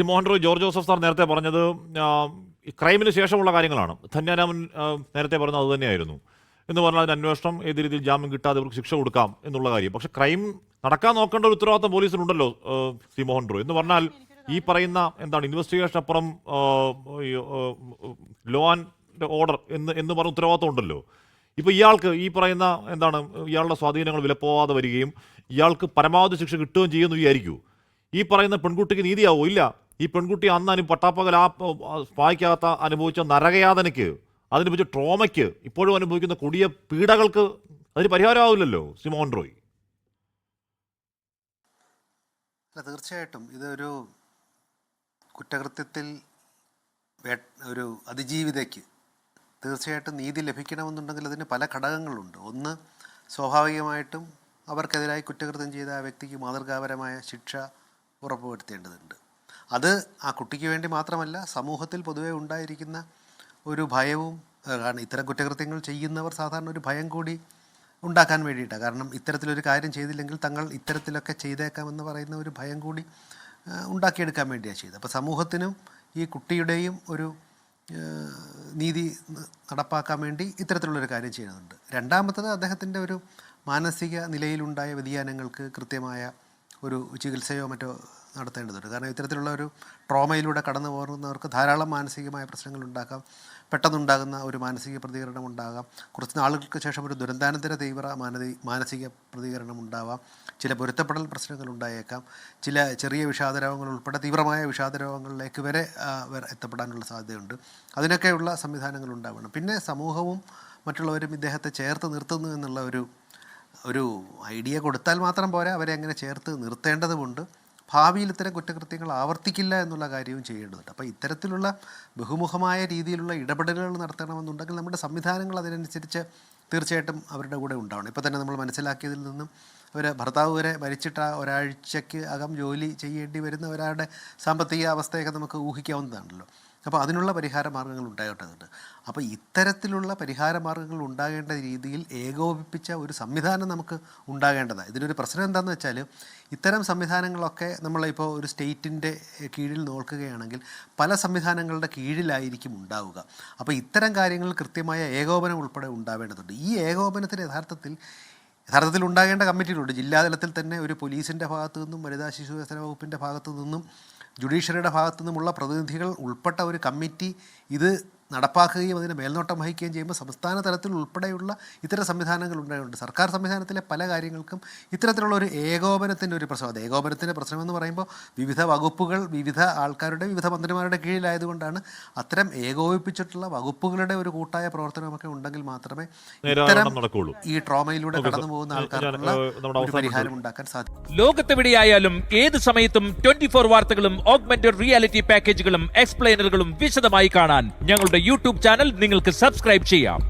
Mohan Roy George Joseph sir നേരത്തെ പറഞ്ഞത് ക്രൈമിന് ശേഷമുള്ള കാര്യങ്ങളാണ്. ധന്യാരാമൻ നേരത്തെ പറഞ്ഞത് അതുതന്നെയായിരുന്നു. എന്ന് പറഞ്ഞാൽ അതിന് അന്വേഷണം ഏത് രീതിയിൽ ജാമ്യം കിട്ടാതെ അവർക്ക് ശിക്ഷ കൊടുക്കാം എന്നുള്ള കാര്യം. പക്ഷേ ക്രൈം നടക്കാൻ നോക്കേണ്ട ഒരു ഉത്തരവാദിത്തം പോലീസിനുണ്ടല്ലോ ശ്രീ മോഹൻ റോയ്. എന്ന് പറഞ്ഞാൽ ഈ പറയുന്ന എന്താണ് ഇൻവെസ്റ്റിഗേഷൻ അപ്പുറം ലോ ആൻഡ് ഓർഡർ എന്ന് പറഞ്ഞ ഉത്തരവാദിത്തം ഉണ്ടല്ലോ. ഇപ്പോൾ ഇയാൾക്ക് ഈ പറയുന്ന എന്താണ് ഇയാളുടെ സ്വാധീനങ്ങൾ വിലപ്പോവാതെ വരികയും ഇയാൾക്ക് പരമാവധി ശിക്ഷ കിട്ടുകയും ചെയ്യുമെന്ന് വിചാരിക്കൂ. ഈ പറയുന്ന പെൺകുട്ടിക്ക് നീതിയാവോ? ഇല്ല. ഈ പെൺകുട്ടി അന്ന് പട്ടാപ്പകൽ സ്പായ്ക്കകത്ത് അനുഭവിച്ച നരകയാതനയ്ക്ക്, അതിനുപയോഗിച്ച ട്രോമയ്ക്ക്, ഇപ്പോഴും അനുഭവിക്കുന്ന കൊടിയ പീഡകൾക്ക് അതിന് പരിഹാരമാവില്ലല്ലോ ശ്രീ മോഹൻ റോയ്. തീർച്ചയായിട്ടും ഇതൊരു കുറ്റകൃത്യത്തിൽ ഒരു അതിജീവിതയ്ക്ക് തീർച്ചയായിട്ടും നീതി ലഭിക്കണമെന്നുണ്ടെങ്കിൽ അതിന് പല ഘടകങ്ങളുണ്ട്. ഒന്ന്, സ്വാഭാവികമായിട്ടും അവർക്കെതിരായി കുറ്റകൃത്യം ചെയ്ത ആ വ്യക്തിക്ക് മാതൃകാപരമായ ശിക്ഷ ഉറപ്പുവരുത്തേണ്ടതുണ്ട്. അത് ആ കുട്ടിക്ക് വേണ്ടി മാത്രമല്ല, സമൂഹത്തിൽ പൊതുവെ ഉണ്ടായിരിക്കുന്ന ഒരു ഭയവും, കാരണം ഇത്തരം കുറ്റകൃത്യങ്ങൾ ചെയ്യുന്നവർ സാധാരണ ഒരു ഭയം കൂടി ഉണ്ടാക്കാൻ വേണ്ടിയിട്ടാണ്. കാരണം ഇത്തരത്തിലൊരു കാര്യം ചെയ്തില്ലെങ്കിൽ തങ്ങൾ ഇത്തരത്തിലൊക്കെ ചെയ്തേക്കാമെന്ന് പറയുന്ന ഒരു ഭയം കൂടി ഉണ്ടാക്കിയെടുക്കാൻ വേണ്ടിയാണ് ചെയ്തത്. അപ്പോൾ സമൂഹത്തിനും ഈ കുട്ടിയുടെയും ഒരു നീതി നടപ്പാക്കാൻ വേണ്ടി ഇത്തരത്തിലുള്ളൊരു കാര്യം ചെയ്യുന്നുണ്ട്. രണ്ടാമത്തത്, അദ്ദേഹത്തിൻ്റെ ഒരു മാനസിക നിലയിലുണ്ടായ വ്യതിയാനങ്ങൾക്ക് കൃത്യമായ ഒരു ചികിത്സയോ മറ്റോ നടത്തേണ്ടതുണ്ട്. കാരണം ഇത്തരത്തിലുള്ള ഒരു ട്രോമയിലൂടെ കടന്നു പോകുന്നവർക്ക് ധാരാളം മാനസികമായ പ്രശ്നങ്ങൾ ഉണ്ടാക്കാം. പെട്ടെന്നുണ്ടാകുന്ന ഒരു മാനസിക പ്രതികരണം ഉണ്ടാകാം. കുറച്ച് നാളുകൾക്ക് ശേഷം ഒരു ദുരന്താനന്തര തീവ്ര മാനസിക പ്രതികരണം ഉണ്ടാവാം. ചില പൊരുത്തപ്പെടൽ പ്രശ്നങ്ങൾ ഉണ്ടായേക്കാം. ചില ചെറിയ വിഷാദരോഗങ്ങൾ ഉൾപ്പെടെ തീവ്രമായ വിഷാദരോഗങ്ങളിലേക്ക് വരെ എത്തപ്പെടാനുള്ള സാധ്യതയുണ്ട്. അതിനൊക്കെയുള്ള സംവിധാനങ്ങൾ ഉണ്ടാവണം. പിന്നെ സമൂഹവും മറ്റുള്ളവരും ഇദ്ദേഹത്തെ ചേർത്ത് നിർത്തുന്നു എന്നുള്ള ഒരു ഐഡിയ കൊടുത്താൽ മാത്രം പോരാ, അവരെ അങ്ങനെ ചേർത്ത് നിർത്തേണ്ടതുമുണ്ട്. ഭാവിയിൽ ഇത്തരം കുറ്റകൃത്യങ്ങൾ ആവർത്തിക്കില്ല എന്നുള്ള കാര്യവും ചെയ്യേണ്ടതുണ്ട്. അപ്പോൾ ഇത്തരത്തിലുള്ള ബഹുമുഖമായ രീതിയിലുള്ള ഇടപെടലുകൾ നടത്തണമെന്നുണ്ടെങ്കിൽ നമ്മുടെ സംവിധാനങ്ങൾ അതിനനുസരിച്ച് തീർച്ചയായിട്ടും അവരുടെ കൂടെ ഉണ്ടാവണം. ഇപ്പോൾ തന്നെ നമ്മൾ മനസ്സിലാക്കിയതിൽ നിന്നും ഭർത്താവ് വരെ മരിച്ചിട്ട് ഒരാഴ്ചയ്ക്ക് അകം ജോലി ചെയ്യേണ്ടി വരുന്ന ഒരാളുടെ സാമ്പത്തിക അവസ്ഥയൊക്കെ നമുക്ക് ഊഹിക്കാവുന്നതാണല്ലോ. അപ്പോൾ അതിനുള്ള പരിഹാര മാർഗ്ഗങ്ങൾ ഉണ്ടാകേണ്ടതുണ്ട്. അപ്പോൾ ഇത്തരത്തിലുള്ള പരിഹാര മാർഗ്ഗങ്ങൾ ഉണ്ടാകേണ്ട രീതിയിൽ ഏകോപിപ്പിച്ച ഒരു സംവിധാനം നമുക്ക് ഉണ്ടാകേണ്ടതാണ്. ഇതിനൊരു പ്രശ്നം എന്താണെന്ന് വെച്ചാൽ, ഇത്തരം സംവിധാനങ്ങളൊക്കെ നമ്മളിപ്പോൾ ഒരു സ്റ്റേറ്റിൻ്റെ കീഴിൽ നോക്കുകയാണെങ്കിൽ പല സംവിധാനങ്ങളുടെ കീഴിലായിരിക്കും ഉണ്ടാവുക. അപ്പോൾ ഇത്തരം കാര്യങ്ങൾ കൃത്യമായ ഏകോപനം ഉൾപ്പെടെ ഉണ്ടാവേണ്ടതുണ്ട്. ഈ ഏകോപനത്തിന് യഥാർത്ഥത്തിൽ ഉണ്ടാകേണ്ട കമ്മിറ്റികളുണ്ട്. ജില്ലാതലത്തിൽ തന്നെ ഒരു പോലീസിൻ്റെ ഭാഗത്തു നിന്നും വനിതാ ശിശു വികസന വകുപ്പിൻ്റെ ഭാഗത്തു നിന്നും ജുഡീഷ്യറിയുടെ ഭാഗത്തു നിന്നുമുള്ള പ്രതിനിധികൾ ഉൾപ്പെട്ട ഒരു കമ്മിറ്റി ഇത് നടപ്പാക്കുകയും അതിന് മേൽനോട്ടം വഹിക്കുകയും ചെയ്യുമ്പോൾ സംസ്ഥാന തലത്തിൽ ഉൾപ്പെടെയുള്ള ഇത്തരം സംവിധാനങ്ങൾ ഉണ്ടായിട്ടുണ്ട്. സർക്കാർ സംവിധാനത്തിലെ പല കാര്യങ്ങൾക്കും ഇത്തരത്തിലുള്ള ഒരു ഏകോപനത്തിൻ്റെ ഒരു പ്രശ്നം. അത് ഏകോപനത്തിൻ്റെ പ്രശ്നമെന്ന് പറയുമ്പോൾ വിവിധ വകുപ്പുകൾ വിവിധ ആൾക്കാരുടെ വിവിധ മന്ത്രിമാരുടെ കീഴിലായതുകൊണ്ടാണ്. അത്തരം ഏകോപിപ്പിച്ചിട്ടുള്ള വകുപ്പുകളുടെ ഒരു കൂട്ടായ പ്രവർത്തനമൊക്കെ ഉണ്ടെങ്കിൽ മാത്രമേ ഇത്തരം ഈ ട്രോമയിലൂടെ കടന്നു പോകുന്ന ആൾക്കാർക്കുള്ള ഒരു പരിഹാരം ഉണ്ടാക്കാൻ സാധിക്കും. ലോകത്തെവിടെയായാലും ഏത് സമയത്തും 24 വാർത്തകളും ഓഗ്മെന്റഡ് റിയാലിറ്റി പാക്കേജുകളും എക്സ്പ്ലെയിനറുകളും വിശദമായി കാണാൻ ഞങ്ങളുടെ യൂട്യൂബ് ചാനൽ നിങ്ങൾക്ക് സബ്സ്ക്രൈബ് ചെയ്യാം.